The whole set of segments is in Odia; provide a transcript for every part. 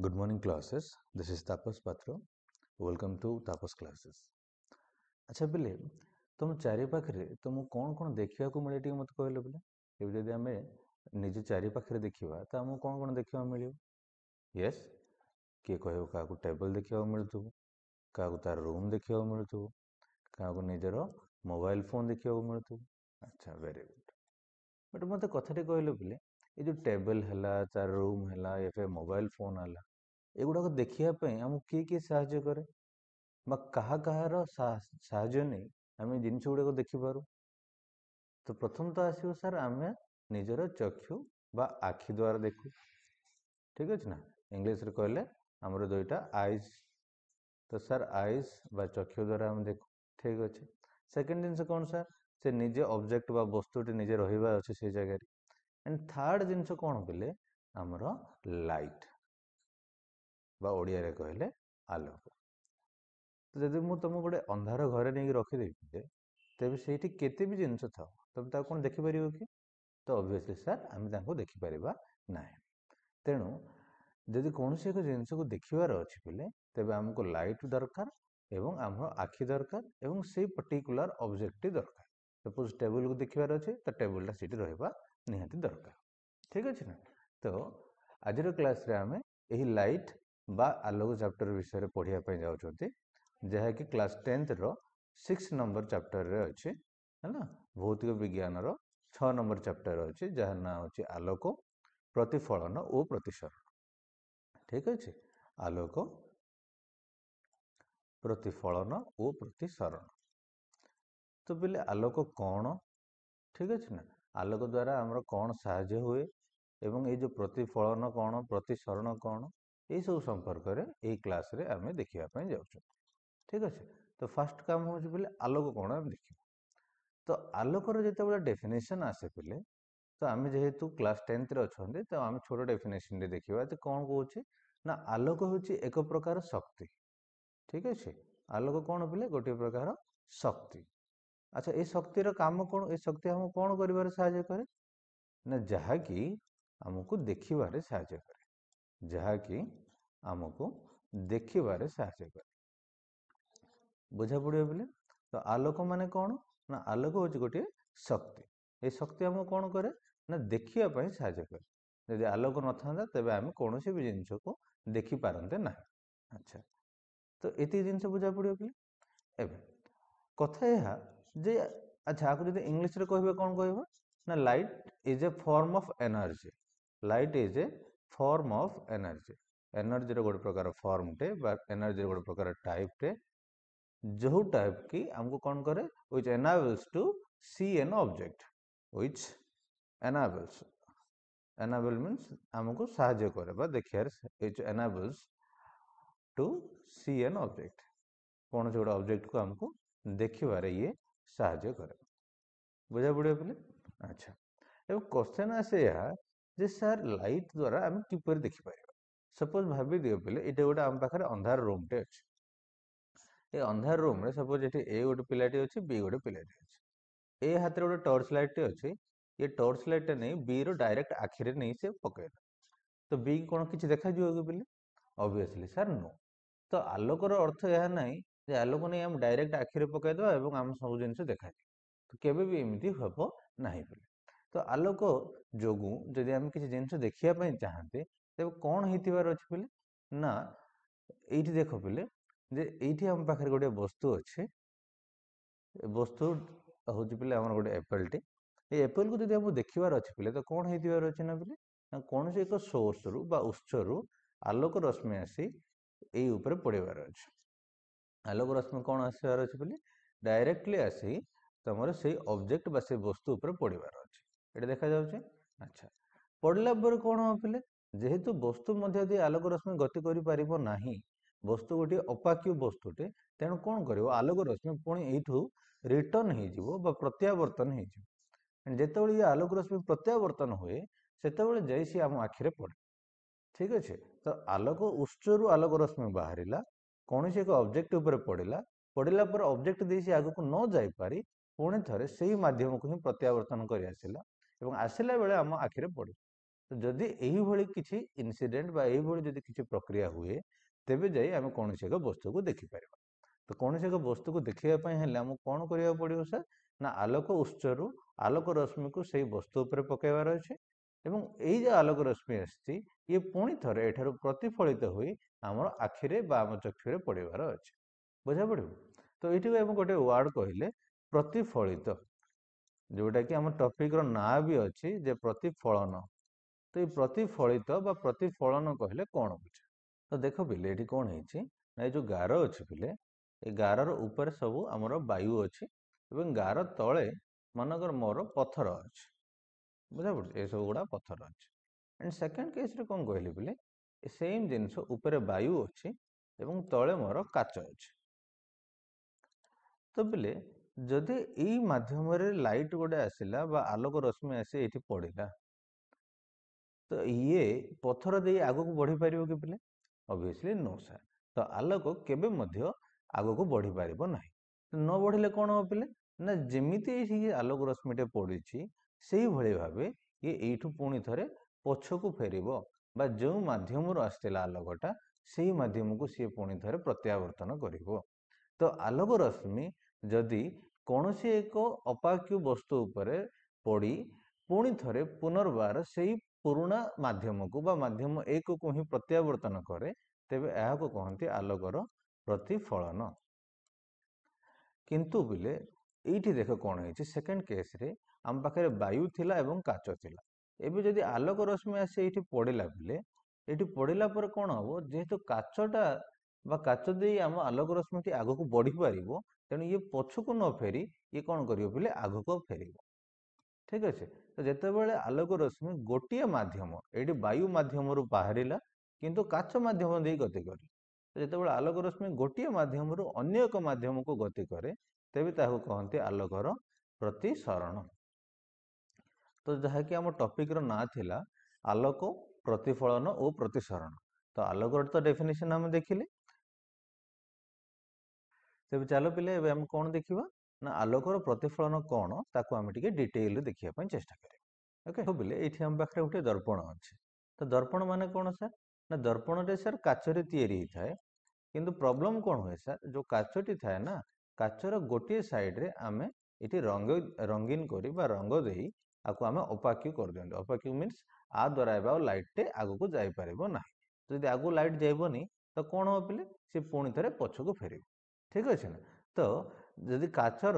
Good morning classes. This is Tapas Patra. Welcome to Tapas classes. अच्छा बिले तुम चारि पाखरे तुमको कौन देखा मिले टी मत कहले बिले एबे जदि आमे निज चारि पाखरे देखिबा त हमको कौन देखा मिलियो यस किए कहबो काको टेबल देखा मिलथु काको तार रूम देखा मिलथु काको निजर मोबाइल फोन देखा मिलथु अच्छा वेरी गुड बट मते कथाटे कहले बिले ए जो टेबल हला तार रूम हला या फिर मोबाइल फोन हला एगुड़ा देखिया आमको किए साहाଯ୍य करे बा कहार साहाଯ୍य नहीं आम जिनस गुड़ाक देखिपारू तो प्रथम तो आसो सर आम निजर चक्षु बा आखि द्वारा देखू ठीक अच्छे ना इंग्लीश रे कहले आमर दुईटा आईज तो सर आईज बा चक्षु द्वारा आम देखू ठीक अच्छे सेकेंड जिनस कौन सर से निजे ऑब्जेक्ट बा वस्तुटी निजे रहा अच्छे से जगह एंड थर्ड जिनस कौन बोले आमर लाइट बा ओडिया रे कहले आलोक तो जब मुझे तुमको गोटे अंधार घरे नहीं रखीदेवी तेज से केते भी जिनस था तुम कौन देखिपर कि तो ऑब्वियसली सर आम देखिपर ना तेणु जदि कौन एक जिनस को देखार अच्छे बोले तेज आमको लाइट दरकार एवं आम आखि दरकार एवं से पर्टिकुलर ऑब्जेक्ट दरकार सपोज टेबल को देखार अच्छे तो टेबलटा सीट रहा निहाती दरकार ठीक अच्छे ना तो आज क्लास रे आम यही लाइट बा आलोक चैप्टर विषय पढ़ाई जाऊँच जहाँकि क्लास 10th रो 6 नंबर चैप्टर रे अच्छे है ना भौतिक विज्ञान रो 6 नंबर चैप्टर अच्छे जहाँ ना अच्छे आलोक प्रतिफलन और प्रतिसरण ठीक अच्छे आलोक प्रतिफलन और प्रतिसरण तो बोले आलोक कौन ठीक अच्छे ना आलोक द्वारा आमर कौन साहाय्य हुए एवं ये जो प्रतिफलन कौन प्रतिसरण कौन ये सब संपर्क में यही क्लास रे आम देखा जाऊँ ठीक अच्छे तो फास्ट काम हो बोले आलोक कौन आम देखा तो आलोकर जो डेफिनेशन आसे बोले तो आम जेहेतु क्लास 10th रे अच्छे तो आम छोट डेफिनेशन देखा तो कौन कौन ना आलोक हूँ एक प्रकार शक्ति ठीक अच्छे आलोक कौन बोले गोटे प्रकार शक्ति अच्छा ये शक्तिर काम कौन ये शक्ति हमको कौन कर साहाय्य करे ना जहाँकि आमको देखिबारे साहाय्य करे जहाँकि आमको देखिबारे साहाय्य करे बुझा पड़े बोले तो आलोक माने कौन ना आलोक हूँ गोटे शक्ति ये शक्ति हमको कौन करे ना देखिया साहाय्य करे यदि आलोक न था तेज आम कौन भी जिनस को देखी पारते ना अच्छा तो ये जिनस बुझा पड़े बोले एवं कथा यह जे अच्छा आपको जो इंग्लीश रे कहबे कौन कहबा ना light is a form of energy light is a form of energy energy रो गोटे प्रकार फॉर्म टे बा एनर्जी गोटे प्रकार टाइप टे जो टाइप की हमको कौन करे which enables to see an object which enables enable means हमको साहाय्य करे बा देखियार which enables to see an object कौन से गोटे ऑब्जेक्ट को हमको देखिबारे ये साहाय्य करे बुझा पड़े बोले अच्छा एवं क्वेश्चन आसे या जे सर लाइट द्वारा हम किपर देखि पारिबा सपोज भाबी दियो बोले एटा गोटे हम पाखरे अंधार रूम टे अछि ए अंधार रूम रे सपोज एठी ए गोटे पिलाटी अछि बी गोटे पिलाटी अछि ए हाथ रे गोटे टॉर्च लाइट टे अछि ये टॉर्च लाइट टे नहीं बी रो डायरेक्ट आखि रे नहीं से पकेला तो बी कोन किछ देखा जियो कि बोले ऑब्वियसली सर नो तो आलोकर अर्थ यह नहीं जे आलोक नहीं हम डायरेक्ट आखि रे पकै दो एवं हम सब जिनस देखा तो केबे भी एमिति हबो नाही बोले तो आलोक जोगु जदि हम किछ जिनस देखिया पई चाहते तब कोन हेतिबार अछि बोले ना एठी देखो बोले जे एठी हम पाखरे गोटे वस्तु अच्छे वस्तु हूँ बोले आम गोटे एप्पल टे ये एप्पल को जब हमको देखिबार अच्छे बोले तो कौन हेतिबार अच्छे ना बोले कौन से एक सोर्स रु बा उत्स रु आलोक रश्मि आसी यही ऊपर पड़ेबार अच्छे आलोक रश्मि कौन आसबार अच्छे बोले डायरेक्टली आसी तुम से ऑब्जेक्ट बा से वस्तु ऊपर पड़ेबार अच्छे ये देखा जाउछे अच्छा पड़ला पर कौन हम बोले जेहेतु वस्तु मध्य दी आलोक रश्मि गति करि परिबो नाही वस्तु गोटे अपाक्य वस्तुटे तेणु कौन कर आलोक रश्मि पुणी यू रिटर्न हो प्रत्यावर्तन हो जिते ये आलोक रश्मि प्रत्यावर्तन हुए से जाई आम आखिरे पड़े ठीक अच्छे तो आलोक उत्सरू आलोक रश्मि बाहर कौन एक ऑब्जेक्ट उपर पड़ा पड़ा पर ऑब्जेक्ट दे सी आगक न जापरि पुणी थे से ही मध्यम को ही प्रत्यावर्तन कर आसला आसला बेले आम आखिरे पड़े ଯଦି ଏଇଭଳି କିଛି ଇନସିଡେଣ୍ଟ ବା ଏଇଭଳି ଯଦି କିଛି ପ୍ରକ୍ରିୟା ହୁଏ, ତେବେ ଯାଇ ଆମେ କୌଣସି ଏକ ବସ୍ତୁକୁ ଦେଖିପାରିବା। ତ କୌଣସି ଏକ ବସ୍ତୁକୁ ଦେଖିବା ପାଇଁ ହେଲେ ଆମକୁ କ'ଣ କରିବାକୁ ପଡ଼ିବ ସାର୍? ନା ଆଲୋକ ଉତ୍ସରୁ ଆଲୋକ ରଶ୍ମିକୁ ସେଇ ବସ୍ତୁ ଉପରେ ପକାଇବାର ଅଛି ଏବଂ ଏଇ ଯେଉଁ ଆଲୋକ ରଶ୍ମି ଆସିଛି ଇଏ ପୁଣି ଥରେ ଏଠାରୁ ପ୍ରତିଫଳିତ ହୋଇ ଆମର ଆଖିରେ ବା ଆମ ଚକ୍ଷୁରେ ପଡ଼ିବାର ଅଛି। ବୁଝା ପଡ଼ିବ? ତ ଏଇଠିକୁ ଆମେ ଗୋଟେ ୱାର୍ଡ କହିଲେ ପ୍ରତିଫଳିତ, ଯେଉଁଟାକି ଆମ ଟପିକର ନାଁ ବି ଅଛି ଯେ ପ୍ରତିଫଳନ। ତ ଏଇ ପ୍ରତିଫଳିତ ବା ପ୍ରତିଫଳନ କହିଲେ କ'ଣ ବୁଝେ? ତ ଦେଖ ପିଲେ ଏଠି କ'ଣ ହେଇଛି ନା ଏଇ ଯେଉଁ ଗାର ଅଛି ପିଲେ, ଏ ଗାରର ଉପରେ ସବୁ ଆମର ବାୟୁ ଅଛି ଏବଂ ଗାର ତଳେ ମନେକର ମୋର ପଥର ଅଛି। ବୁଝାପଡ଼ୁଛି? ଏସବୁ ଗୁଡ଼ା ପଥର ଅଛି। ଆଣ୍ଡ ସେକେଣ୍ଡ କେସ୍ରେ କ'ଣ କହିଲି ପିଲେ, ଏ ସେମ୍ ଜିନିଷ ଉପରେ ବାୟୁ ଅଛି ଏବଂ ତଳେ ମୋର କାଚ ଅଛି। ତ ପିଲେ ଯଦି ଏଇ ମାଧ୍ୟମରେ ଲାଇଟ୍ ଗୋଟେ ଆସିଲା ବା ଆଲୋକ ରଶ୍ମି ଆସି ଏଇଠି ପଡ଼ିଲା, ତ ଇଏ ପଥର ଦେଇ ଆଗକୁ ବଢ଼ିପାରିବ କି ପିଲେ? Obviously no sir. ତ ଆଲୋକ କେବେ ମଧ୍ୟ ଆଗକୁ ବଢ଼ିପାରିବ ନାହିଁ। ନ ବଢ଼ିଲେ କ'ଣ ହେବ ପିଲେ? ନା ଯେମିତି ଏଇଠି ଆଲୋକ ରଶ୍ମିଟେ ପଡ଼ିଛି ସେଇଭଳି ଭାବେ ଇଏ ଏଇଠୁ ପୁଣି ଥରେ ପଛକୁ ଫେରିବ ବା ଯେଉଁ ମାଧ୍ୟମରୁ ଆସିଥିଲା ଆଲୋକଟା ସେଇ ମାଧ୍ୟମକୁ ସିଏ ପୁଣି ଥରେ ପ୍ରତ୍ୟାବର୍ତ୍ତନ କରିବ। ତ ଆଲୋକ ରଶ୍ମି ଯଦି କୌଣସି ଏକ ଅପାକ୍ୟ ବସ୍ତୁ ଉପରେ ପଡ଼ି ପୁଣି ଥରେ ପୁନର୍ବାର ସେଇ ପୁରୁଣା ମାଧ୍ୟମକୁ ବା ମାଧ୍ୟମ ଏକକୁ ହିଁ ପ୍ରତ୍ୟାବର୍ତ୍ତନ କରେ, ତେବେ ଏହାକୁ କହନ୍ତି ଆଲୋକର ପ୍ରତିଫଳନ। କିନ୍ତୁ ପିଲେ ଏଇଠି ଦେଖ କ'ଣ ହେଇଛି, ସେକେଣ୍ଡ କେସ୍ରେ ଆମ ପାଖରେ ବାୟୁ ଥିଲା ଏବଂ କାଚ ଥିଲା। ଏବେ ଯଦି ଆଲୋକ ରଶ୍ମି ଆସି ଏଇଠି ପଡ଼ିଲା ପିଲେ, ଏଇଠି ପଡ଼ିଲା ପରେ କ'ଣ ହେବ? ଯେହେତୁ କାଚଟା ବା କାଚ ଦେଇ ଆମ ଆଲୋକ ରଶ୍ମିଟି ଆଗକୁ ବଢ଼ିପାରିବ, ତେଣୁ ଇଏ ପଛକୁ ନ ଫେରି ଇଏ କ'ଣ କରିବ ପିଲେ? ଆଗକୁ ଫେରିବ। ଠିକ୍ ଅଛି? ତ ଯେତେବେଳେ ଆଲୋକ ରଶ୍ମି ଗୋଟିଏ ମାଧ୍ୟମ, ଏଇଠି ବାୟୁ ମାଧ୍ୟମରୁ ବାହାରିଲା କିନ୍ତୁ କାଚ ମାଧ୍ୟମ ଦେଇ ଗତି କରେ, ଯେତେବେଳେ ଆଲୋକ ରଶ୍ମି ଗୋଟିଏ ମାଧ୍ୟମରୁ ଅନ୍ୟ ଏକ ମାଧ୍ୟମକୁ ଗତି କରେ, ତେବେ ତାହାକୁ କହନ୍ତି ଆଲୋକର ପ୍ରତିସରଣ। ତ ଯାହାକି ଆମ ଟପିକର ନାଁ ଥିଲା ଆଲୋକ, ପ୍ରତିଫଳନ ଓ ପ୍ରତିସରଣ। ତ ଆଲୋକର ତ ଡେଫିନେସନ ଆମେ ଦେଖିଲେ। ତେବେ ଚାଲ ପିଲେ ଏବେ ଆମେ କ'ଣ ଦେଖିବା ନା ଆଲୋକର ପ୍ରତିଫଳନ କ'ଣ ତାକୁ ଆମେ ଟିକେ ଡିଟେଲରେ ଦେଖିବା ପାଇଁ ଚେଷ୍ଟା କରିବା। ଓକେ, ପିଲେ ଏଇଠି ଆମ ପାଖରେ ଗୋଟେ ଦର୍ପଣ ଅଛି। ତ ଦର୍ପଣ ମାନେ କ'ଣ ସାର୍? ନା ଦର୍ପଣରେ ସାର୍ କାଚରେ ତିଆରି ହେଇଥାଏ, କିନ୍ତୁ ପ୍ରୋବ୍ଲେମ କ'ଣ ହୁଏ ସାର୍? ଯେଉଁ କାଚଟି ଥାଏ ନା, କାଚର ଗୋଟିଏ ସାଇଡରେ ଆମେ ଏଠି ରଙ୍ଗୀନ କରି ବା ରଙ୍ଗ ଦେଇ ଆକୁ ଆମେ ଅପାକ୍ୟ କରିଦିଅନ୍ତି। ଅପାକ୍ୟ ମିନ୍ସ ଆ ଦ୍ୱାରା ଏବେ ଆଉ ଲାଇଟଟେ ଆଗକୁ ଯାଇପାରିବ ନାହିଁ। ଯଦି ଆଗକୁ ଲାଇଟ୍ ଯାଇବନି ତ କ'ଣ ହେବ ପିଲେ? ସେ ପୁଣି ଥରେ ପଛକୁ ଫେରିବ। ଠିକ୍ ଅଛି ନା? ତ ଯଦି କାଚର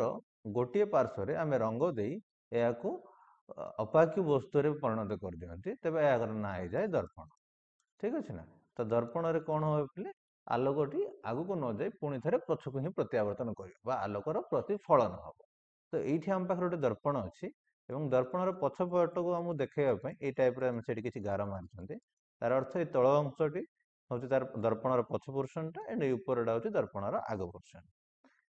ଗୋଟିଏ ପାର୍ଶ୍ୱରେ ଆମେ ରଙ୍ଗ ଦେଇ ଏହାକୁ ଅପାକ୍ୟ ବସ୍ତୁରେ ପରିଣତ କରିଦିଅନ୍ତି, ତେବେ ଏହାର ନାଁ ହେଇଯାଏ ଦର୍ପଣ। ଠିକ୍ ଅଛି ନା? ତ ଦର୍ପଣରେ କ'ଣ ହୁଏ ପିଲେ? ଆଲୋକଟି ଆଗକୁ ନ ଯାଇ ପୁଣି ଥରେ ପଛକୁ ହିଁ ପ୍ରତ୍ୟାବର୍ତ୍ତନ କରିବ ବା ଆଲୋକର ପ୍ରତିଫଳନ ହେବ। ତ ଏଇଠି ଆମ ପାଖରେ ଗୋଟେ ଦର୍ପଣ ଅଛି ଏବଂ ଦର୍ପଣର ପଛ ପଟକୁ ଆମକୁ ଦେଖେଇବା ପାଇଁ ଏଇ ଟାଇପ୍ର ଆମେ ସେଠି କିଛି ଗାର ମାରିଛନ୍ତି। ତାର ଅର୍ଥ ଏଇ ତଳ ଅଂଶଟି ହେଉଛି ତାର ଦର୍ପଣର ପଛ ପୋର୍ସନଟା ଏଣ୍ଡ ଏଇ ଉପରଟା ହେଉଛି ଦର୍ପଣର ଆଗ ପୋର୍ସନ।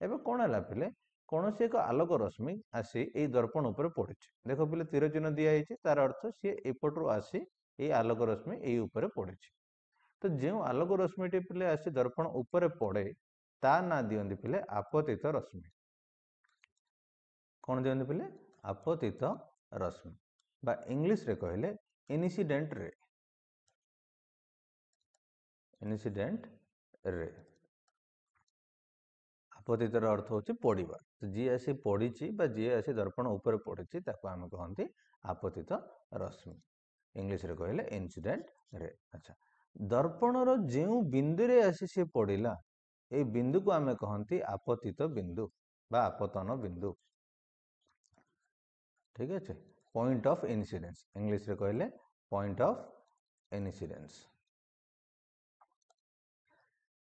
ଏବେ କ'ଣ ହେଲା ପିଲେ? କୌଣସି ଏକ ଆଲୋକ ରଶ୍ମି ଆସି ଏଇ ଦର୍ପଣ ଉପରେ ପଡ଼ିଛି। ଦେଖ ପିଲେ ତୀର ଚିହ୍ନ ଦିଆହେଇଛି, ତାର ଅର୍ଥ ସିଏ ଏପଟରୁ ଆସି ଏଇ ଆଲୋକ ରଶ୍ମି ଏଇ ଉପରେ ପଡ଼ିଛି। ତ ଯେଉଁ ଆଲୋକ ରଶ୍ମିଟି ପିଲେ ଆସି ଦର୍ପଣ ଉପରେ ପଡ଼େ ତା ନାଁ ଦିଅନ୍ତି ପିଲେ ଆପତିତ ରଶ୍ମି। କ'ଣ ଦିଅନ୍ତି ପିଲେ? ଆପତିତ ରଶ୍ମି ବା ଇଂଲିଶରେ କହିଲେ ଇନସିଡେଣ୍ଟ ରେ। ଇନସିଡେଣ୍ଟ ରେ। ଆପତିତର ଅର୍ଥ ହେଉଛି ପଡ଼ିବା। ତ ଯିଏ ଆସି ପଡ଼ିଛି ବା ଯିଏ ଆସି ଦର୍ପଣ ଉପରେ ପଡ଼ିଛି ତାକୁ ଆମେ କହନ୍ତି ଆପତିତ ରଶ୍ମି। ଇଂଲିଶରେ କହିଲେ ଇନସିଡେଣ୍ଟ ରେ। ଆଚ୍ଛା, ଦର୍ପଣର ଯେଉଁ ବିନ୍ଦୁରେ ଆସି ସିଏ ପଡ଼ିଲା ଏଇ ବିନ୍ଦୁକୁ ଆମେ କହନ୍ତି ଆପତିତ ବିନ୍ଦୁ ବା ଆପତନ ବିନ୍ଦୁ। ଠିକ୍ ଅଛି? ପଏଣ୍ଟ ଅଫ୍ ଇନସିଡେନ୍ସ, ଇଂଲିଶରେ କହିଲେ ପଏଣ୍ଟ ଅଫ୍ ଇନସିଡେନ୍ସ।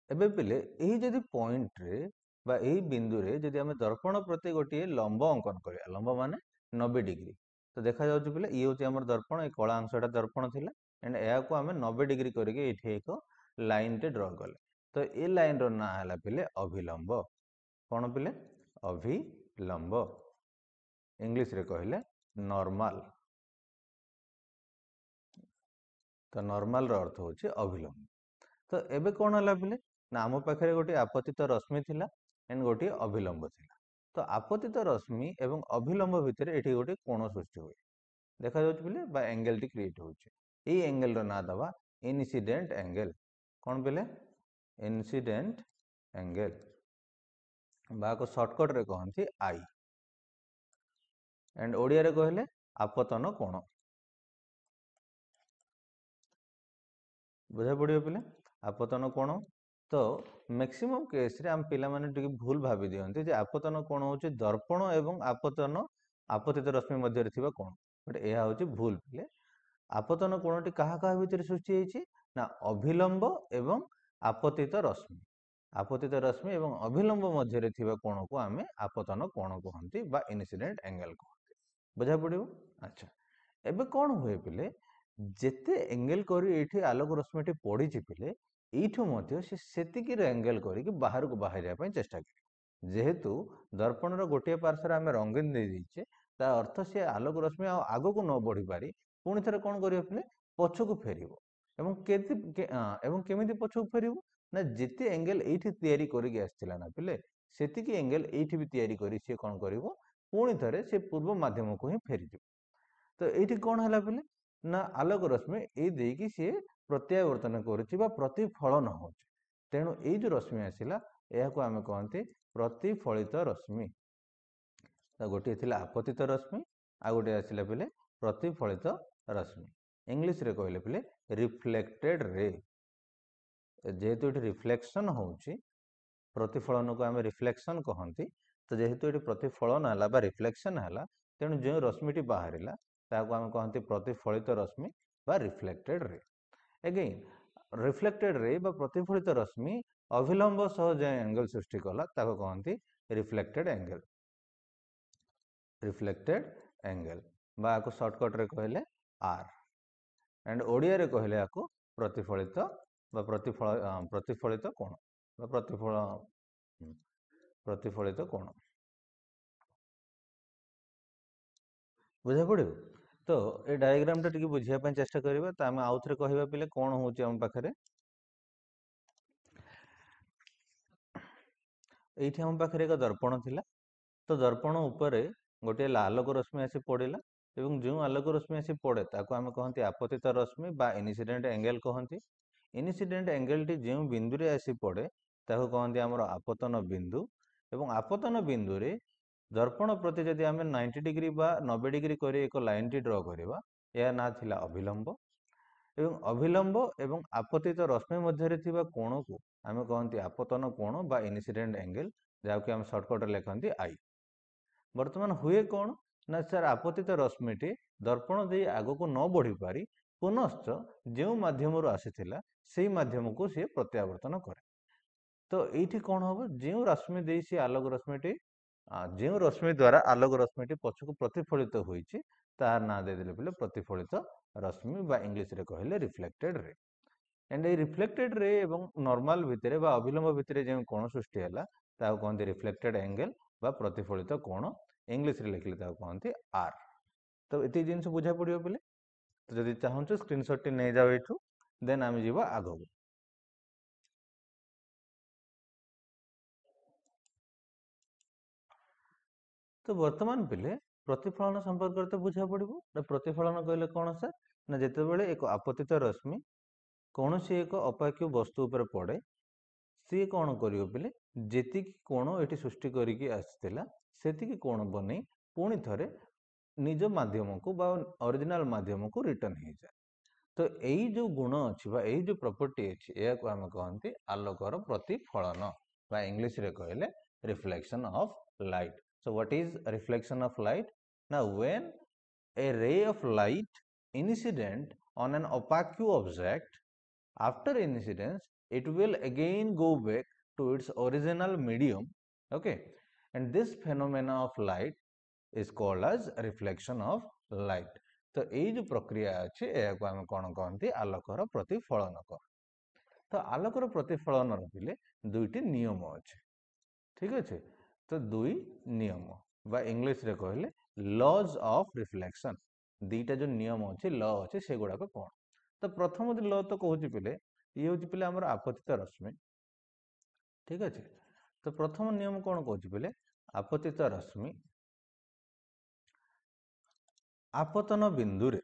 ଏବେ ପିଲେ ଏହି ଯଦି ପଏଣ୍ଟରେ ବା ଏହି ବିନ୍ଦୁରେ ଯଦି ଆମେ ଦର୍ପଣ ପ୍ରତି ଗୋଟିଏ ଲମ୍ବ ଅଙ୍କନ କରିବା, ଲମ୍ବ ମାନେ 90 ଡିଗ୍ରୀ। ତ ଦେଖାଯାଉଛି ପିଲେ ଇଏ ହେଉଛି ଆମର ଦର୍ପଣ, ଏ କଳା ଅଂଶଟା ଦର୍ପଣ ଥିଲା ଏଣ୍ଡ ଏହାକୁ ଆମେ 90 ଡିଗ୍ରୀ କରିକି ଏଇଠି ଏକ ଲାଇନଟେ ଡ୍ର କଲେ। ତ ଏ ଲାଇନର ନାଁ ହେଲା ପିଲେ ଅଭିଲମ୍ବ। କ'ଣ ପିଲେ? ଅଭିଲମ୍ବ। ଇଂଲିଶରେ କହିଲେ ନର୍ମାଲ। ତ ନର୍ମାଲର ଅର୍ଥ ହେଉଛି ଅଭିଲମ୍ବ। ତ ଏବେ କ'ଣ ହେଲା ପିଲେ? ନା ଆମ ପାଖରେ ଗୋଟିଏ ଆପତିତ ରଶ୍ମି ଥିଲା ଏଣ୍ଡ ଗୋଟିଏ ଅଭିଲମ୍ବ ଥିଲା। ତ ଆପତିତ ରଶ୍ମି ଏବଂ ଅଭିଲମ୍ବ ଭିତରେ ଏଠି ଗୋଟିଏ କୋଣ ସୃଷ୍ଟି ହୁଏ। देखा जाउछ पिले बा एंगल टी क्रिएट होउछ एई एंगल रो ना दबा इंसिडेंट एंगल कोन पिले इंसिडेंट एंगल बा को शॉर्टकट रे कहंती आई एंड ओडिया रे कहले आपतन कोण बुझा पड़ियो पिले आपतन कोण तो मैक्सिमम केस रे हम पिला माने टिके भूल भाबी दियंती जे आपतन कोण होची दर्पण एवं आपतन आपतित रश्मि मध्य रे थिबा कोण बट एहा होची भूल पिले आपतन कोणटी काहा काहा भितर सृष्टि हेछि ना अभिलंब एवं आपतित रश्मि एवं अभिलंब मध्य रे थिबा कोण को आमे आपतन कोण कहंती बा इन्सिडेंट एंगल कहंती बुझा पड़ियो अच्छा एबे कोण हुए पिले जेते एंगल करी एठी आलोक रश्मिटी पड़ीची पिले एठू मध्य से सेतिकी एंगल करी कि बाहर को बाहरिया पई चेष्टा करी जेहेतु दर्पण रो गोटे पार्श्व आमे रंगीन दे दीचे ता अर्थ से आलोक रश्मि आगो को न बढ़ी पारी पुणी थरे कोन करियो पिले पछकु फेरिबो एवं केमिति पछकु फेरिबो ना जेते एंगल एठी तयारी करी के आस्थिला ना पिले सेतिकी एंगल एठी भी तयारी करी से कोन करिवो पुणी थरे से पूर्व माध्यम को ही फेरि दिबो तो एठी कोन हला पिले ना आलोक रश्मि ए देकी से प्रत्यावर्तन करुछि बा प्रतिफलन होछि तेणु ए जो रश्मि आसिला एहा को आमे कहंती प्रतिफलित रश्मि तो गोटे थिला आपतित रश्मि आ गोटे आसिला पिले प्रतिफलित रश्मि इंग्लिश रे कहले पिले रिफ्लेक्टेड रे जेहेतु एठी रिफ्लेक्शन होछि प्रतिफलन को आमे रिफ्लेक्शन कहंती तो जेहेतु एठी प्रतिफलन हला बा रिफ्लेक्शन हला तेणु जो रश्मिटी बाहरिला ताको आमे कहंती प्रतिफलित रश्मि बा reflected ray again reflected ray बा प्रतिफलित रश्मि अभिलंब सह जे एंगल सृष्टि कला ताको कहंती रिफ्लेक्टेड एंगल बा को शॉर्टकट रे कहले आर एंड ओडिया रे कहले आको प्रतिफलित बा प्रतिफलित कोण बा प्रतिफलित कोण बुझा पड़ियो तो ए डायग्राम टा टिके बुझिया पय चेष्टा करबा त हम आउथरे कहबा पिले कोन होची हम पाखरे एठी हम पाखरे एक दर्पण थिला तो दर्पण ऊपर गोटे आलोक रश्मि आसी पड़िला एवं जो आलोक रश्मि आसी पड़े ताको हम कहंती आपतित रश्मि बा इन्सिडेंट एंगल कहंती इन्सिडेंट एंगल टी जो बिंदु रे आसी पड़े ताको कहंती हमर आपतन बिंदु एवं आपतन बिंदु रे दर्पण प्रति जदि आमे 90 डिग्री बा 90 डिग्री करी एक लाइन टी ड्रा करबा या ना थिला अभिलंब एवं अभिलंब एवं आपतित रश्मि मध्य रे थिबा कोण को आमे कहंती आपतन कोण बा इन्सिडेंट एंगल जाके हम शॉर्टकट रे लिखंती आई वर्तमान हुए कोण ना सर आपतित रश्मिटी दर्पण दे आगो को न बढ़ी पारी पुनश्च जो माध्यम रो आसीथिला सेही माध्यम को से प्रत्यावर्तन करे तो एठी कोण होबो जो रश्मि दे से आलोक रश्मिटी जो रश्मि द्वारा आलोक रश्मिटी पछकु प्रतिफलित होईची तार ना दे देले पले प्रतिफलित रश्मि बा इंग्लिश रे कहले reflected ray and A reflected ray एवं नॉर्मल भितरे बा अभिलंब भितरे जे कोण सृष्टि हला ताको कहंती रिफ्लेक्टेड एंगल बा प्रतिफलित कोण इंग्लिश रे लिखले ताको कहंती आर तो एती जिंस बुझा पड़ियो पले तो जदि चाहंछु स्क्रीनशॉट टी नै जाओ एठू देन आमे जीवा आगो तो वर्तमान पिले प्रतिफलन संपर्क तो बुझा पड़िबो प्रतिफलन कहले कोन सर ना जेते बेले एक आपतित रश्मि कौन सी एक अपाक्य वस्तु ऊपर पड़े सी कौन करियो पिले जेतिकी कोण एठी सृष्टि करिकी आस्थिला सेतिकी कोण बनै पुणी थरे निज माध्यम को बा ओरिजिनल माध्यम को रिटर्न हो जाए तो यही जो गुण अच्छी बा यही जो प्रॉपर्टी अच्छी या को हम कहंती आलोकर प्रतिफलन बा इंग्लिश रे कहले reflection of light so what is reflection of light now when a ray of light incident on an opaque object after incidence it will again go back to its original medium okay and this phenomena of light is called as reflection of light तो यही जो प्रक्रिया अच्छे या को हम कौन कहते आलोकर प्रतिफलन कर तो आलोकर प्रतिफलन रहिले दुईटी नियम अच्छे ठीक अच्छे तो दुई नियम बा इंग्लिश रे कहले लॉज ऑफ रिफ्लेक्शन दीटा जो नियम अच्छे लॉ अच्छे से गुड़ाक कौन तो प्रथम लॉ तो कहूँ पिले ये हूँ पिले आमर आपतित रश्मि ठीक अच्छे तो प्रथम नियम कौन कहूँ पिले आपतित रश्मि आपतन बिंदु रे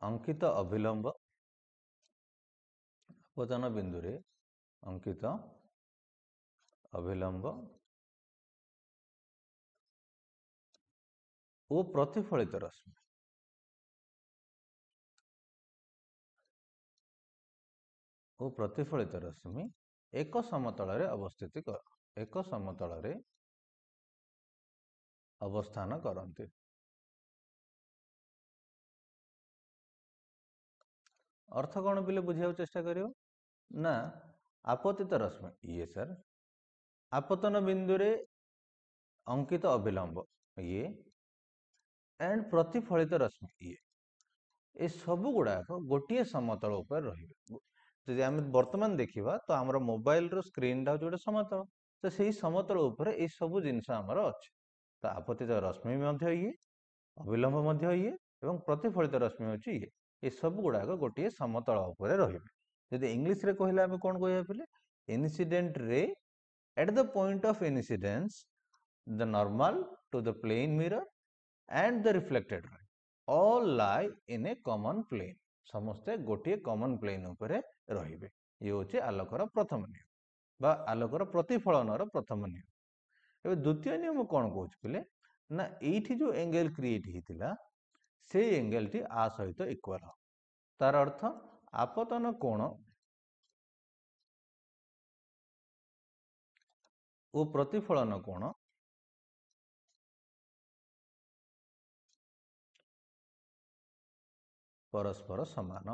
अंकित अभिलंब आपतन बिंदु रे अंकित अभिलंब ଓ ପ୍ରତିଫଳିତ ରଶ୍ମି ଓ ପ୍ରତିଫଳିତ ରଶ୍ମି ଏକ ସମତଳରେ ଅବସ୍ଥାନ କରନ୍ତି। अर्थ कौन पिले बुझा चेष्टा करियो ना आपतित रश्मि ये सर आपतन बिंदु रे अंकित अभिलंब ये एंड प्रतिफलित रश्मि ये सब गुड़ाक गोटे समतल उपर रहिबे। जदि आम वर्तमान देखिबा तो आमर मोबाइल रो स्क्रीन टा गोटे समतल तो सही समतल उपर ए सब जिनस आमर अछि। तो आपतित रश्मि मध्य ये अभिलंब मध्य ये एवं प्रतिफलित रश्मि अछि ये सब गुड़ाक गोटे समतल उपर रहिबे। जदि इंग्लिश रे कहले आमे कोन कहया पिले incident ray at the point of incidence the normal to the plane mirror and the reflected ray all lie in a common plane समस्ते गोटे कॉमन प्लेन उपरे रहिबे। ये होचे आलोकर प्रथम नियम बा आलोकर प्रतिफलनर प्रथम नियम। एबे द्वितीय नियम कोन कहउछ पिले ना एठी जो एंगल क्रिएट हितिला से एंगल टी आ सहित इक्वल हो। तार अर्थ आपतन कोण ओ प्रतिफलन कोण परस्पर समान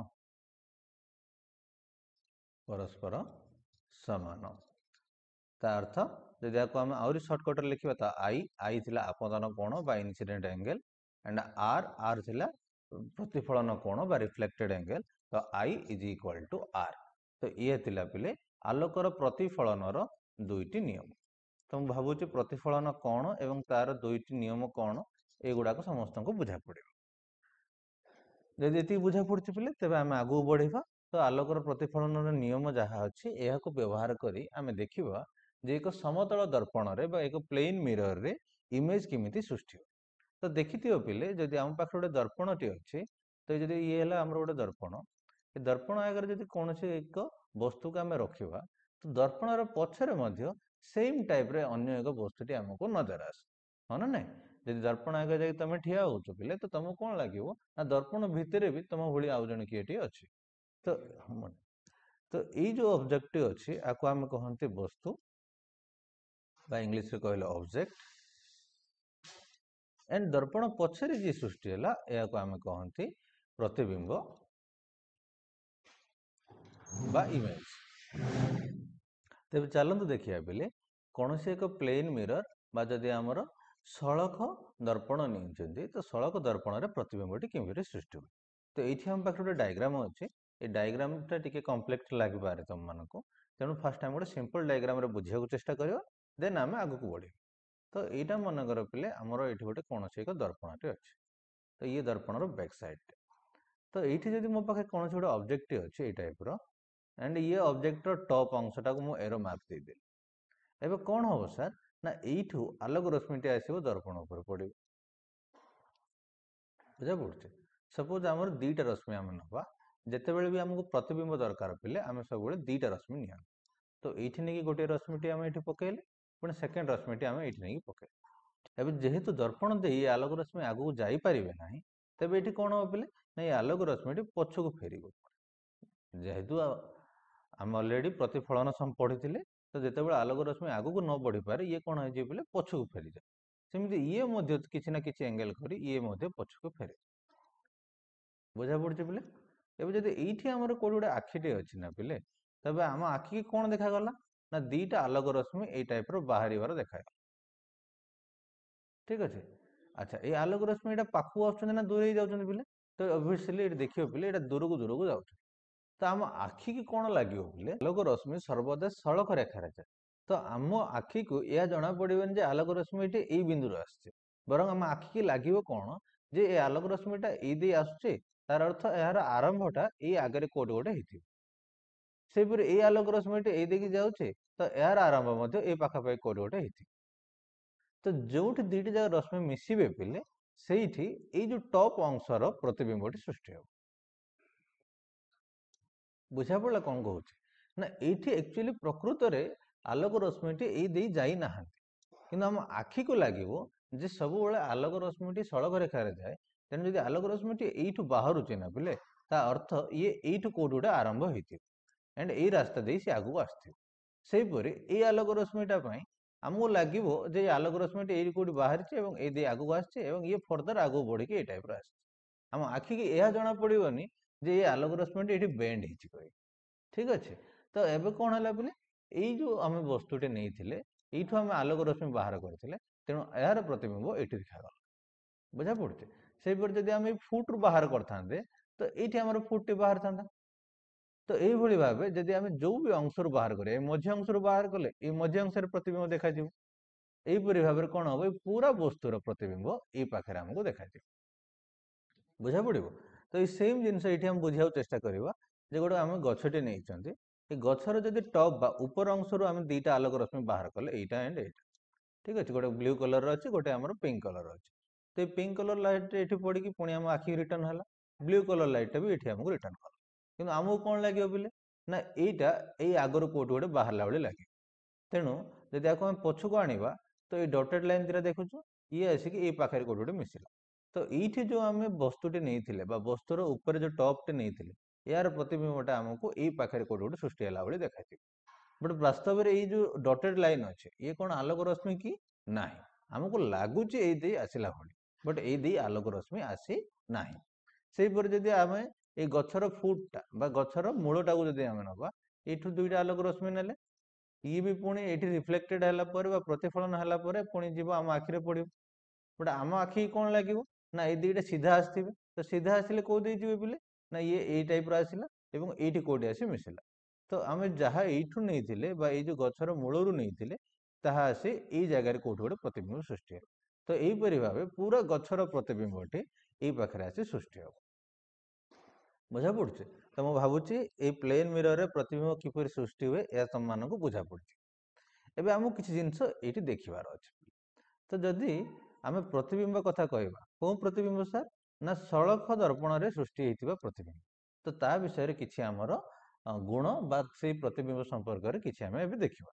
ता अर्थ यदि आपको हम आउरी शॉर्टकट रे लिखिबा ता आई थिला आपतन कोण बा इंसिडेंट एंगल एंड आर थिला प्रतिफलन कोण बा रिफ्लेक्टेड एंगल। तो I is equal to are. तो ये थिला पिले आलोकर प्रतिफलनर दुईटी नियम। तो मैं भावुची प्रतिफलन कोण एवं तार दुईटी नियम कोण एगुड़ा को समस्त को बुझा पड़े। जदि ये बुझा पड़ी पिले तेज आम आगू बढ़ा। तो आलोकर प्रतिफलन नियम जहाँ अच्छी यह व्यवहार करी आमे देखिबा जे एक समतल दर्पण रे बा एक प्लेन मिरर रे इमेज किमिति सृष्टि हो। तो देखिथियो पिले जदि आम पाखे गोटे दर्पणटी अच्छी तो जदि ये है आमर गोटे दर्पण ए दर्पण आगे जदि कौन एक वस्तु को आम रखा तो दर्पणर पछरे मध्य सेम टाइप रे अन्य एक वस्तुटी आमको नजर आसे हाँ ना नाଇଁ। जदि दर्पण आगे जाई तुम ठिया होच पिले तो तुमको कौन लगे ना दर्पण भितर भी तुम भली आउ जन किएटी अच्छी। तो तो ये जो ऑब्जेक्ट अच्छी आपको आम कहते वस्तु बा इंग्लिश रे कहले ऑब्जेक्ट एंड दर्पण पछरे जी सृष्टि है या आम कहते प्रतिबिंब बा इमेज। तेज चलतु देखिए बेले कौन से एक प्लेन मिरर बा जदि आमर सड़क दर्पण नहीं तो सड़क दर्पण रे प्रतिबिंबटी केमिति सृष्टि हुए। तो ये आम पाखे गोटे डायग्राम अच्छे ये डायग्राम टा टिके कम्प्लेक्स लगे तुम मानक तेणु फास्ट आम गोटे सिंपल डायग्राम रे बुझा चेष्टा करियो देन आम आगक बढ़े। तो यहाँ मनकर पिले आमर ये गोटे कौन से एक दर्पणटे अच्छे तो ये दर्पणर बैक साइड तो ये जब मो पाखे कौन से गोटे ऑब्जेक्ट अच्छे ये टाइप रो एंड ये ऑब्जेक्ट टॉप अंशटा को मु एरो मार्क दे देली। एबे कौन हम सर ना यू आलोक रश्मिटी आसो दर्पण उपर पड़े बुझा पड़े। सपोज आम दीटा रश्मि आम ना जिते भी आमको प्रतिबिंब दरकार पिले आम सब दीटा रश्मि नि तो ये नहीं गोटे रश्मिटी आम ये पकड़े पुणी सेकेंड रश्मिटी आम ये नहीं पकड़े। एवं जेहेतु दर्पण दे ये आलोक रश्मि आगू जापारे ना तेज ये कौन हम पिले ना ये आलोक रश्मिटी पछक फेर जेहेतु आम अलरेडी प्रतिफलन पढ़ी तो जिते बड़े आलोक रश्मि आगू न बढ़ी पारे ये कौन हो पछक फेरी जाए सेमती ये किसी ना किसी एंगल करी ये पछक फेरे बुझा पड़े पिले। एवं जब ये आमर कौट गोटे आखिटे अच्छी ना पिले तब आम आखि की कौन देखागला ना दीटा आलोक रश्मि ये टाइप बाहर देखा ठीक अच्छे। अच्छा ये आलोक रश्मि ये पाखु आना दूर ही जाऊँ पिले तो ऑब्वियसली देखिए पिले ये दूर को जाऊँ तो आम आखि की कौन लगे बोले आलोक रश्मि सर्वदा सड़क रेखार जाए तो आम आखि को यह जना पड़ेनि जे आलोक रश्मि ये बिंदु आसছে बरং आम आखि की लगे कौन जे ये आलोक रश्मिटा ये आसुचे तार अर्थ यार आरंभटा ये आगे कोट गोटे होपरी ये आलोक रश्मिटा ये जाऊे तो यार आरंभ ये पाखापाखि कोट गोटे ତ ଯୋଉଠି ଦୁଇଟି ଯାକ ରଶ୍ମି ମିଶିବେ ପିଲେ ସେଇଠି ଏଇ ଯୋଉ ଟପ୍ ଅଂଶର ପ୍ରତିବିମ୍ବଟି ସୃଷ୍ଟି ହେବ। ବୁଝା ପଡ଼ିଲା କ'ଣ କହୁଛି? ନା ଏଇଠି ଆକ୍ଚୁଆଲି ପ୍ରକୃତରେ ଆଲୋକ ରଶ୍ମିଟି ଏଇ ଦେଇ ଯାଇନାହାନ୍ତି, କିନ୍ତୁ ଆମ ଆଖିକୁ ଲାଗିବ ଯେ ସବୁବେଳେ ଆଲୋକ ରଶ୍ମିଟି ସଳଖ ରେଖାରେ ଯାଏ। ତେଣୁ ଯଦି ଆଲୋକ ରଶ୍ମିଟି ଏଇଠୁ ବାହାରୁଛି ନା ପିଲେ, ତା ଅର୍ଥ ଇଏ ଏଇଠୁ କୋଉଠି ଗୋଟେ ଆରମ୍ଭ ହେଇଥିବ ଆଣ୍ଡ ଏଇ ରାସ୍ତା ଦେଇ ସେ ଆଗକୁ ଆସିଥିବ। ସେହିପରି ଏଇ ଆଲୋକ ରଶ୍ମିଟା ପାଇଁ ଆମକୁ ଲାଗିବ ଯେ ଏଇ ଆଲୋକ ରଶ୍ମିଟି ଏଇଠି କୋଉଠି ବାହାରିଛି ଏବଂ ଏଇ ଦେଇ ଆଗକୁ ଆସିଛି ଏବଂ ଇଏ ଫର୍ଦର ଆଗକୁ ବଢିକି ଏଇ ଟାଇପର ଆସିଛି। ଆମ ଆଖିକି ଏହା ଜଣା ପଡିବନି ଯେ ଏଇ ଆଲୋକ ରଶ୍ମିଟି ଏଇଠି ବେଣ୍ଡ ହେଇଛି କହି। ଠିକ ଅଛି, ତ ଏବେ କ'ଣ ହେଲା ପିଲେ, ଏଇ ଯୋଉ ଆମେ ବସ୍ତୁଟେ ନେଇଥିଲେ ଏଇଠୁ ଆମେ ଆଲୋକ ରଶ୍ମି ବାହାର କରିଥିଲେ, ତେଣୁ ଏହାର ପ୍ରତିବିମ୍ବ ଏଇଠି ଦେଖାଗଲା। ବୁଝା ପଡୁଛି? ସେହିପରି ଯଦି ଆମେ ଫୁଟରୁ ବାହାର କରିଥାନ୍ତେ ତ ଏଇଠି ଆମର ଫୁଟଟି ବାହାରିଥାନ୍ତା। ତ ଏଇଭଳି ଭାବେ ଯଦି ଆମେ ଯୋଉ ବି ଅଂଶରୁ ବାହାର କରିବା, ଏଇ ମଝି ଅଂଶରୁ ବାହାର କଲେ ଏଇ ମଝି ଅଂଶରେ ପ୍ରତିବିମ୍ବ ଦେଖାଯିବ। ଏଇପରି ଭାବରେ କ'ଣ ହବ, ଏଇ ପୁରା ବସ୍ତୁର ପ୍ରତିବିମ୍ବ ଏଇ ପାଖରେ ଆମକୁ ଦେଖାଯିବ। ବୁଝା ପଡିବ? ତ ଏଇ ସେମ୍ ଜିନିଷ ଏଇଠି ଆମେ ବୁଝିବାକୁ ଚେଷ୍ଟା କରିବା ଯେ ଗୋଟେ ଆମେ ଗଛଟେ ନେଇଛନ୍ତି, ଏ ଗଛର ଯଦି ଟପ୍ ବା ଉପର ଅଂଶରୁ ଆମେ ଦିଟା ଆଲୋକ ରଶ୍ମି ବାହାର କଲେ, ଏଇଟା ଆଣ୍ଡ ଏଇଟା, ଠିକ ଅଛି, ଗୋଟେ ବ୍ଲୁ କଲର ଅଛି, ଗୋଟେ ଆମର ପିଙ୍କ କଲର ଅଛି। ତ ଏଇ ପିଙ୍କ କଲର ଲାଇଟ୍ ଏଠି ପଡିକି ପୁଣି ଆମ ଆଖିକି ରିଟର୍ନ ହେଲା, ବ୍ଲୁ କଲର ଲାଇଟ୍ଟା ବି ଏଠି ଆମକୁ ରିଟର୍ନ କଲା। କିନ୍ତୁ ଆମକୁ କ'ଣ ଲାଗିବ ପିଲେ, ନା ଏଇଟା ଏଇ ଆଗରୁ କୋଉଠି ଗୋଟେ ବାହାରିଲା ଭଳି ଲାଗିବ। ତେଣୁ ଯଦି ଆକୁ ଆମେ ପଛକୁ ଆଣିବା ତ ଏଇ ଡଟେଡ୍ ଲାଇନ୍ ଦିଟା ଦେଖୁଛୁ, ଇଏ ଆସିକି ଏଇ ପାଖରେ କୋଉଠି ଗୋଟେ ମିଶିଲା। ତ ଏଇଠି ଯୋଉ ଆମେ ବସ୍ତୁଟି ନେଇଥିଲେ ବା ବସ୍ତୁର ଉପରେ ଯୋଉ ଟପ୍ଟି ନେଇଥିଲେ, ଏହାର ପ୍ରତିବିମ୍ବଟା ଆମକୁ ଏଇ ପାଖରେ କୋଉଠି ଗୋଟେ ସୃଷ୍ଟି ହେଲା ଭଳି ଦେଖାଯିବ। ବଟ୍ ବାସ୍ତବରେ ଏଇ ଯୋଉ ଡଟେଡ୍ ଲାଇନ୍ ଅଛି, ଇଏ କ'ଣ ଆଲୋକ ରଶ୍ମି କି? ନାହିଁ। ଆମକୁ ଲାଗୁଛି ଏଇ ଦେଇ ଆସିଲା ଭଳି, ବଟ୍ ଏଇ ଦେଇ ଆଲୋକ ରଶ୍ମି ଆସି ନାହିଁ। ସେହିପରି ଯଦି ଆମେ ଏଇ ଗଛର ଫୁଟଟା ବା ଗଛର ମୂଳଟାକୁ ଯଦି ଆମେ ନବା, ଏଇଠୁ ଦୁଇଟା ଆଲୋକ ରଶ୍ମି ନେଲେ, ଇଏ ବି ପୁଣି ଏଇଠି ରିଫ୍ଲେକ୍ଟେଡ୍ ହେଲା ପରେ ବା ପ୍ରତିଫଳନ ହେଲା ପରେ ପୁଣି ଯିବ ଆମ ଆଖିରେ ପଡିବ। ବଟ୍ ଆମ ଆଖିକି କ'ଣ ଲାଗିବ, ନା ଏଇ ଦିଟା ସିଧା ଆସିଥିବେ। ତ ସିଧା ଆସିଲେ କୋଉ ଦେଇ ଯିବେ ପିଲେ, ନା ଇଏ ଏଇ ଟାଇପର ଆସିଲା ଏବଂ ଏଇଠି କୋଉଠି ଆସି ମିଶିଲା। ତ ଆମେ ଯାହା ଏଇଠୁ ନେଇଥିଲେ ବା ଏଇ ଯୋଉ ଗଛର ମୂଳରୁ ନେଇଥିଲେ, ତାହା ଆସି ଏଇ ଜାଗାରେ କୋଉଠି ଗୋଟେ ପ୍ରତିବିମ୍ବ ସୃଷ୍ଟି ହେବ। ତ ଏଇପରି ଭାବେ ପୁରା ଗଛର ପ୍ରତିବିମ୍ବଟି ଏଇ ପାଖରେ ଆସି ସୃଷ୍ଟି ହେବ। ବୁଝା ପଡୁଛି? ତ ମୁଁ ଭାବୁଛି ଏଇ ପ୍ଲେନ୍ ମିରରରେ ପ୍ରତିବିମ୍ବ କିପରି ସୃଷ୍ଟି ହୁଏ ଏହା ତମମାନଙ୍କୁ ବୁଝା ପଡୁଛି। ଏବେ ଆମକୁ କିଛି ଜିନିଷ ଏଇଠି ଦେଖିବାର ଅଛି। ତ ଯଦି ଆମେ ପ୍ରତିବିମ୍ବ କଥା କହିବା, କୋଉ ପ୍ରତିବିମ୍ବ ସାର୍? ନା ସଳଖ ଦର୍ପଣରେ ସୃଷ୍ଟି ହେଇଥିବା ପ୍ରତିବିମ୍ବ। ତ ତା ବିଷୟରେ କିଛି ଆମର ଗୁଣ ବା ସେଇ ପ୍ରତିବିମ୍ବ ସମ୍ପର୍କରେ କିଛି ଆମେ ଏବେ ଦେଖିବା।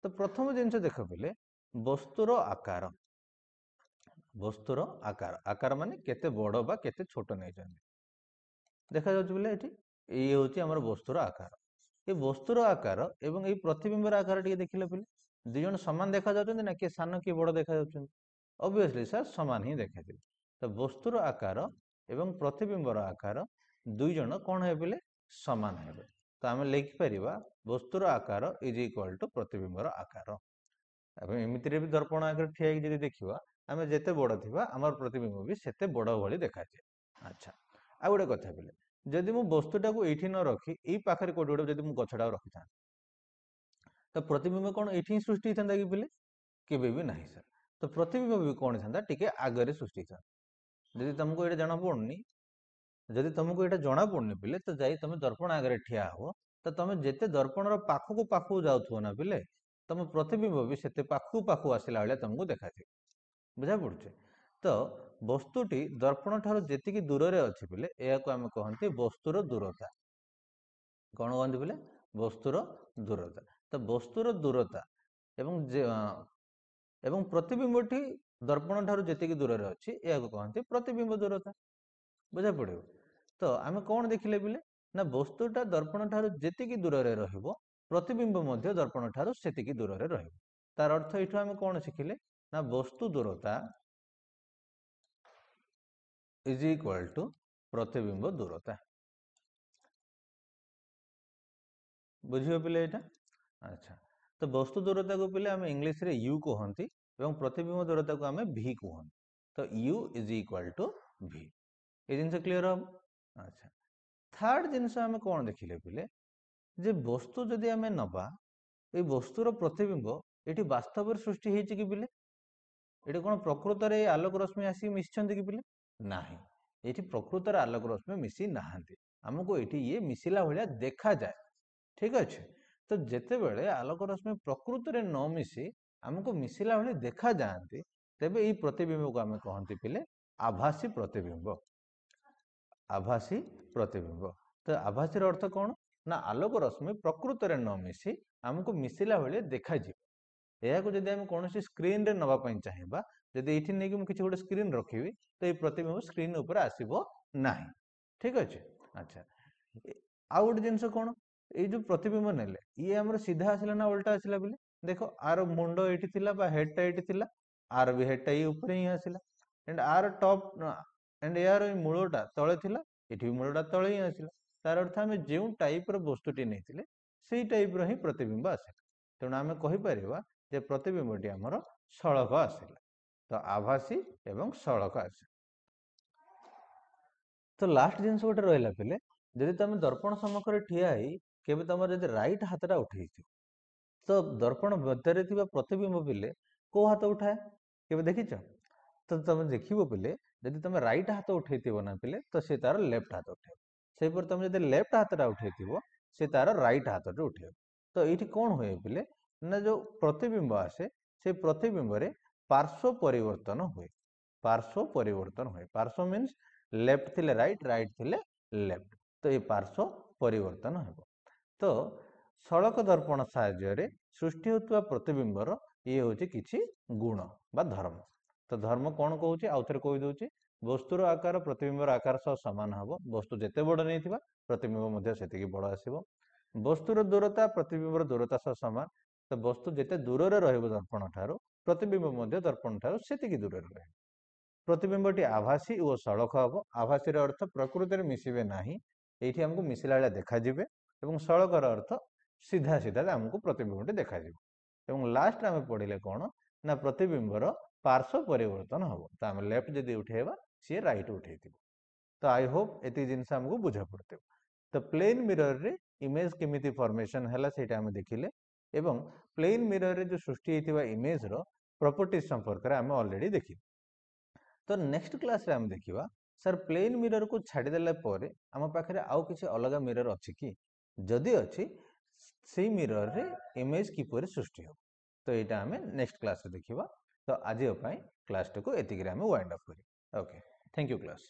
ତ ପ୍ରଥମ ଜିନିଷ ଦେଖ ପିଲେ, ବସ୍ତୁର ଆକାର। ବସ୍ତୁର ଆକାର, ଆକାର ମାନେ କେତେ ବଡ ବା କେତେ ଛୋଟ ନେଇଛନ୍ତି। ଦେଖାଯାଉଛି ପିଲେ ଏଠି, ଏଇ ହେଉଛି ଆମର ବସ୍ତୁର ଆକାର। এই ବସ୍ତୁର ଆକାର ଏବଂ ଏଇ ପ୍ରତିବିମ୍ବର ଆକାର ଟିକେ ଦେଖିଲେ ପିଲେ, ଦୁଇ ଜଣ ସମାନ ଦେଖାଯାଉଛନ୍ତି ନା କିଏ ସାନ କିଏ ବଡ ଦେଖାଯାଉଛନ୍ତି? ଅବଭିୟସଲି ସାର୍ ସମାନ ହିଁ ଦେଖାଯିବ। ତ ବସ୍ତୁର ଆକାର ଏବଂ ପ୍ରତିବିମ୍ବର ଆକାର ଦୁଇ ଜଣ କ'ଣ ହେବେ ପିଲେ? ସମାନ ହେବେ। ତ ଆମେ ଲେଖିପାରିବା ବସ୍ତୁର ଆକାର ଇଜ ଇକ୍ୱାଲ ଟୁ ପ୍ରତିବିମ୍ବର ଆକାର। ଏବଂ ଏମିତିରେ ବି ଦର୍ପଣ ଆଗରେ ଠିଆ ହେଇକି ଯଦି ଦେଖିବା, ଆମେ ଯେତେ ବଡ ଥିବା ଆମର ପ୍ରତିବିମ୍ବ ବି ସେତେ ବଡ ଭଳି ଦେଖାଯାଏ। ଆଚ୍ଛା, ଆଉ ଗୋଟେ କଥା ପିଲେ, ଯଦି ମୁଁ ବସ୍ତୁଟାକୁ ଏଇଠି ନ ରଖି ଏଇ ପାଖରେ କୋଉଠି ଗୋଟେ ଯଦି ମୁଁ ଗଛଟାକୁ ରଖିଥାନ୍ତି, ତ ପ୍ରତିବିମ୍ବ କ'ଣ ଏଇଠି ହିଁ ସୃଷ୍ଟି ହେଇଥାନ୍ତା କି ପିଲେ? କେବେ ବି ନାହିଁ ସାର୍। ତ ପ୍ରତିବିମ୍ବ ବି କ'ଣ ହେଇଥାନ୍ତା, ଟିକେ ଆଗରେ ସୃଷ୍ଟି ହେଇଥାନ୍ତା। ଯଦି ତମକୁ ଏଇଟା ଜଣା ପଡୁନି, ଯଦି ତମକୁ ଏଇଟା ଜଣା ପଡୁନି ପିଲେ, ତ ଯାଇ ତମେ ଦର୍ପଣ ଆଗରେ ଠିଆ ହବ, ତ ତମେ ଯେତେ ଦର୍ପଣର ପାଖକୁ ଯାଉଥିବ ନା ପିଲେ, ତମ ପ୍ରତିବିମ୍ବ ବି ସେତେ ପାଖକୁ ଆସିଲା ଭଳିଆ ତମକୁ ଦେଖାଯିବ। ବୁଝା ପଡୁଛି? ତ ବସ୍ତୁଟି ଦର୍ପଣ ଠାରୁ ଯେତିକି ଦୂରରେ ଅଛି ପିଲେ, ଏହାକୁ ଆମେ କହନ୍ତି ବସ୍ତୁର ଦୂରତା। କ'ଣ କହନ୍ତି ପିଲେ? ବସ୍ତୁର ଦୂରତା। ତ ବସ୍ତୁର ଦୂରତା ଏବଂ ପ୍ରତିବିମ୍ବଟି ଦର୍ପଣ ଠାରୁ ଯେତିକି ଦୂରରେ ଅଛି, ଏହାକୁ କହନ୍ତି ପ୍ରତିବିମ୍ବ ଦୂରତା। ବୁଝା ପଡିବ? ତ ଆମେ କ'ଣ ଦେଖିଲେ ପିଲେ, ନା ବସ୍ତୁଟା ଦର୍ପଣ ଠାରୁ ଯେତିକି ଦୂରରେ ରହିବ, ପ୍ରତିବିମ୍ବ ମଧ୍ୟ ଦର୍ପଣ ଠାରୁ ସେତିକି ଦୂରରେ ରହିବ। ତାର ଅର୍ଥ ଏଇଠୁ ଆମେ କ'ଣ ଶିଖିଲେ, ନା ବସ୍ତୁ ଦୂରତା ଇଜ ଇକ୍ୱାଲ ଟୁ ପ୍ରତିବିମ୍ବ ଦୂରତା। ବୁଝିବ ପିଲେ ଏଇଟା? ଆଚ୍ଛା, ତ ବସ୍ତୁ ଦୂରତାକୁ ପିଲେ ଆମେ ଇଂଲିଶରେ ୟୁ କୁହନ୍ତି ଏବଂ ପ୍ରତିବିମ୍ବ ଦୂରତାକୁ ଆମେ ଭି କୁହନ୍ତି। ତ ୟୁ ଇଜ ଇକ୍ୱାଲ ଟୁ ଭି। এই ଜିନିଷ କ୍ଲିୟର ହବ? ଆଚ୍ଛା, ଥାର୍ଡ ଜିନିଷ ଆମେ କ'ଣ ଦେଖିଲେ ପିଲେ, ଯେ ବସ୍ତୁ ଯଦି ଆମେ ନବା, এই ବସ୍ତୁର ପ୍ରତିବିମ୍ବ ଏଠି ବାସ୍ତବରେ ସୃଷ୍ଟି ହେଇଛି କି ପିଲେ? ଏଠି କ'ଣ ପ୍ରକୃତରେ ଆଲୋକ ରଶ୍ମି ଆସିକି ମିଶିଛନ୍ତି କି ପିଲେ? ନାହିଁ, ଏଠି ପ୍ରକୃତରେ ଆଲୋକ ରଶ୍ମି ମିଶି ନାହାନ୍ତି। ଆମକୁ ଏଠି ଇଏ ମିଶିଲା ଭଳିଆ ଦେଖାଯାଏ। ଠିକ ଅଛି? ତ ଯେତେବେଳେ ଆଲୋକ ରଶ୍ମି ପ୍ରକୃତରେ ନ ମିଶି ଆମକୁ ମିଶିଲା ଭଳି ଦେଖା ଯାଆନ୍ତି, ତେବେ ଏଇ ପ୍ରତିବିମ୍ବକୁ ଆମେ କହନ୍ତି ପିଲେ ଆଭାସୀ ପ୍ରତିବିମ୍ବ। ଆଭାସୀ ପ୍ରତିବିମ୍ବ। ତ ଆଭାସୀର ଅର୍ଥ କ'ଣ ନା ଆଲୋକ ରଶ୍ମି ପ୍ରକୃତରେ ନ ମିଶି ଆମକୁ ମିଶିଲା ଭଳି ଦେଖାଯିବ। ଏହାକୁ ଯଦି ଆମେ କୌଣସି ସ୍କ୍ରିନରେ ନେବା ପାଇଁ ଚାହିଁବା, ଯଦି ଏଇଠି ନେଇକି ମୁଁ କିଛି ଗୋଟେ ସ୍କ୍ରିନ୍ ରଖିବି ତ ଏଇ ପ୍ରତିବିମ୍ବ ସ୍କ୍ରିନ୍ ଉପରେ ଆସିବ ନାହିଁ। ଠିକ ଅଛି। ଆଚ୍ଛା, ଆଉ ଗୋଟେ ଜିନିଷ କ'ଣ, ଏଇ ଯୋଉ ପ୍ରତିବିମ୍ବ ନେଲେ ଇଏ ଆମର ସିଧା ଆସିଲା ନା ଓଲଟା ଆସିଲା ବୋଲି ଦେଖ, ଆର ମୁଣ୍ଡ ଏଇଠି ଥିଲା ବା ହେଡଟା ଏଇଠି ଥିଲା, ଆର ବି ହେଡଟା ଏଇ ଉପରେ ହିଁ ଆସିଲା, ଏଣ୍ଡ ଆର ଟପ୍ ଏଣ୍ଡ ଏହାର ମୂଳଟା ତଳେ ଥିଲା, ଏଠି ବି ମୂଳଟା ତଳେ ହିଁ ଆସିଲା। ତାର ଅର୍ଥ ଆମେ ଯେଉଁ ଟାଇପର ବସ୍ତୁଟି ନେଇଥିଲେ ସେଇ ଟାଇପର ହିଁ ପ୍ରତିବିମ୍ବ ଆସିଲା। ତେଣୁ ଆମେ କହିପାରିବା ଯେ ପ୍ରତିବିମ୍ବଟି ଆମର ସଳଖ ଆସିଲା। ତ ଆଭାସୀ ଏବଂ ସଳଖ ଆସିଲା। ତ ଲାଷ୍ଟ ଜିନିଷ ଗୋଟେ ରହିଲା ପିଲେ, ଯଦି ତମେ ଦର୍ପଣ ସମ୍ମୁଖରେ ଠିଆ ହେଇ କେବେ ତମର ଯଦି ରାଇଟ୍ ହାତଟା ଉଠେଇଥିବ, ତ ଦର୍ପଣ ମଧ୍ୟରେ ଥିବା ପ୍ରତିବିମ୍ବ ପିଲେ କୋଉ ହାତ ଉଠାଏ କେବେ ଦେଖିଛ? ତ ତମେ ଦେଖିବ ପିଲେ, ଯଦି ତମେ ରାଇଟ୍ ହାତ ଉଠେଇଥିବ ନା ପିଲେ, ତ ସେ ତାର ଲେଫ୍ଟ ହାତ ଉଠେଇବ। ସେହିପରି ତମେ ଯଦି ଲେଫ୍ଟ ହାତଟା ଉଠେଇଥିବ, ସେ ତାର ରାଇଟ୍ ହାତଟି ଉଠେଇବ। ତ ଏଇଠି କ'ଣ ହୁଏ ପିଲେ ନା ଯୋଉ ପ୍ରତିବିମ୍ବ ଆସେ, ସେ ପ୍ରତିବିମ୍ବରେ ପାର୍ଶ୍ୱ ପରିବର୍ତ୍ତନ ହୁଏ। ପାର୍ଶ୍ୱ ପରିବର୍ତ୍ତନ ହୁଏ। ପାର୍ଶ୍ୱ ମିନ୍ସ ଲେଫ୍ଟ ଥିଲେ ରାଇଟ୍, ରାଇଟ୍ ଥିଲେ ଲେଫ୍ଟ। ତ ଏଇ ପାର୍ଶ୍ୱ ପରିବର୍ତ୍ତନ ହେବ। ତ ସଳଖ ଦର୍ପଣ ସାହାଯ୍ୟରେ ସୃଷ୍ଟି ହେଉଥିବା ପ୍ରତିବିମ୍ବର ଇଏ ହେଉଛି କିଛି ଗୁଣ ବା ଧର୍ମ। ତ ଧର୍ମ କ'ଣ କହୁଛି ଆଉ ଥରେ କହିଦେଉଛି, ବସ୍ତୁର ଆକାର ପ୍ରତିବିମ୍ବର ଆକାର ସହ ସମାନ ହେବ। ବସ୍ତୁ ଯେତେ ବଡ଼ ନେଇଥିବା ପ୍ରତିବିମ୍ବ ମଧ୍ୟ ସେତିକି ବଡ଼ ଆସିବ। ବସ୍ତୁର ଦୂରତା ପ୍ରତିବିମ୍ବର ଦୂରତା ସହ ସମାନ। ତ ବସ୍ତୁ ଯେତେ ଦୂରରେ ରହିବ ଦର୍ପଣ ଠାରୁ, ପ୍ରତିବିମ୍ବ ମଧ୍ୟ ଦର୍ପଣ ଠାରୁ ସେତିକି ଦୂରରେ ରହିବ। ପ୍ରତିବିମ୍ବଟି ଆଭାସୀ ଓ ସଳଖ ହେବ। ଆଭାସୀର ଅର୍ଥ ପ୍ରକୃତରେ ମିଶିବେ ନାହିଁ, ଏଇଠି ଆମକୁ ମିଶିଲା ଭଳିଆ ଦେଖାଯିବେ, ଏବଂ ସଳଖର ଅର୍ଥ ସିଧା ସିଧା ଆମକୁ ପ୍ରତିବିମ୍ବଟି ଦେଖାଯିବ। ଏବଂ ଲାଷ୍ଟରେ ଆମେ ପଢିଲେ କ'ଣ ନା ପ୍ରତିବିମ୍ବର ପାର୍ଶ୍ୱ ପରିବର୍ତ୍ତନ ହେବ। ତ ଆମେ ଲେଫ୍ଟ ଯଦି ଉଠେଇବା ସିଏ ରାଇଟ୍ ଉଠେଇଥିବ। ତ ଆଇ ହୋପ୍ ଏତିକି ଜିନିଷ ଆମକୁ ବୁଝା ପଡୁଥିବ। ତ ପ୍ଲେନ୍ ମିରରରେ ଇମେଜ କେମିତି ଫର୍ମେସନ ହେଲା ସେଇଟା ଆମେ ଦେଖିଲେ, ଏବଂ ପ୍ଲେନ୍ ମିରରରେ ଯୋଉ ସୃଷ୍ଟି ହେଇଥିବା ଇମେଜର ପ୍ରପର୍ଟିଜ ସମ୍ପର୍କରେ ଆମେ ଅଲରେଡି ଦେଖିଲେ। ତ ନେକ୍ସଟ କ୍ଲାସରେ ଆମେ ଦେଖିବା ସାର୍ ପ୍ଲେନ୍ ମିରରକୁ ଛାଡ଼ିଦେଲା ପରେ ଆମ ପାଖରେ ଆଉ କିଛି ଅଲଗା ମିରର ଅଛି କି, ଯଦି ଅଛି ସେଇ ମିରରରେ ଇମେଜ କିପରି ସୃଷ୍ଟି ହେବ। ତ ଏଇଟା ଆମେ ନେକ୍ସଟ କ୍ଲାସରେ ଦେଖିବା। ତ ଆଜି ପାଇଁ କ୍ଲାସଟିକୁ ଏତିକିରେ ଆମେ ୱାଇଣ୍ଡ ଅପ୍ କରିବା। Okay, thank you class.